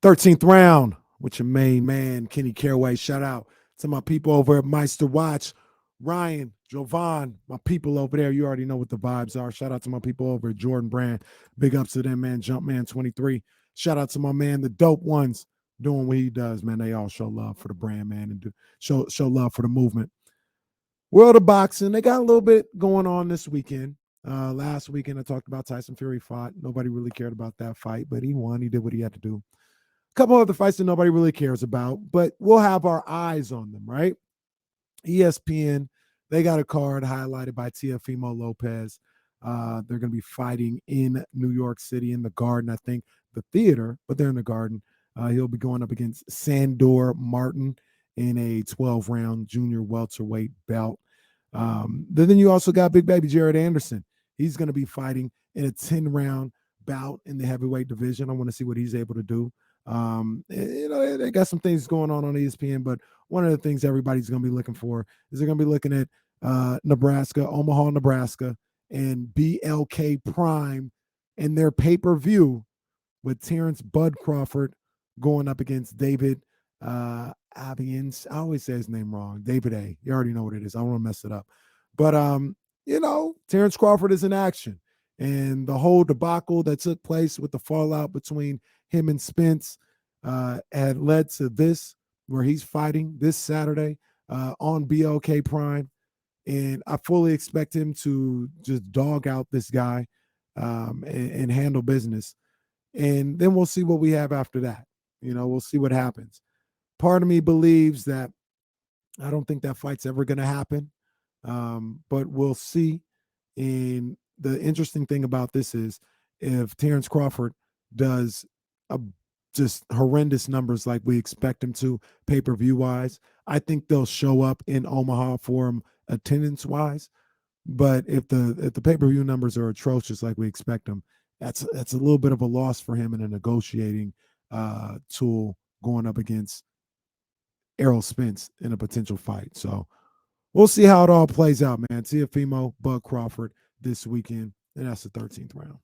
13th round with your main man, Kenny Caraway. Shout out to my people over at Meister Watch. Ryan, Jovan, my people over there. You already know what the vibes are. Shout out to my people over at Jordan Brand. Big ups to them, man. Jumpman23. Shout out to my man, the Dope Ones, doing what he does, man. They all show love for the brand, man, and show love for the movement. World of Boxing, they got a little bit going on this weekend. Last weekend, I talked about Tyson Fury fought. Nobody really cared about that fight, but he won. He did what he had to do. A couple other fights that nobody really cares about, but we'll have our eyes on them, right? ESPN, they got a card highlighted by Teofimo Lopez. They're going to be fighting in New York City in the Garden, I think the theater, but they're in the Garden. He'll be going up against Sandor Martin in a 12-round junior welterweight bout. Then you also got big baby Jared Anderson. He's going to be fighting in a 10-round bout in the heavyweight division. I want to see what he's able to do. They got some things going on ESPN, but one of the things everybody's going to be looking for is they're going to be looking at Nebraska, Omaha, Nebraska, and BLK Prime and their pay-per-view with Terence Bud Crawford going up against David Abians. I always say his name wrong. David A. You already know what it is. I don't want to mess it up. But, Terence Crawford is in action. And the whole debacle that took place with the fallout between him and Spence had led to this, where he's fighting this Saturday on BLK Prime. And I fully expect him to just dog out this guy and handle business. And then we'll see what we have after that. We'll see what happens. Part of me believes that I don't think that fight's ever going to happen, but we'll see. And the interesting thing about this is if Terence Crawford does just horrendous numbers like we expect him to pay-per-view wise, I think they'll show up in Omaha for him attendance wise. But if the pay-per-view numbers are atrocious like we expect them, that's a little bit of a loss for him in a negotiating tool going up against Errol Spence in a potential fight. So we'll see how it all plays out, man. Teofimo, Bud Crawford this weekend, and that's the 13th round.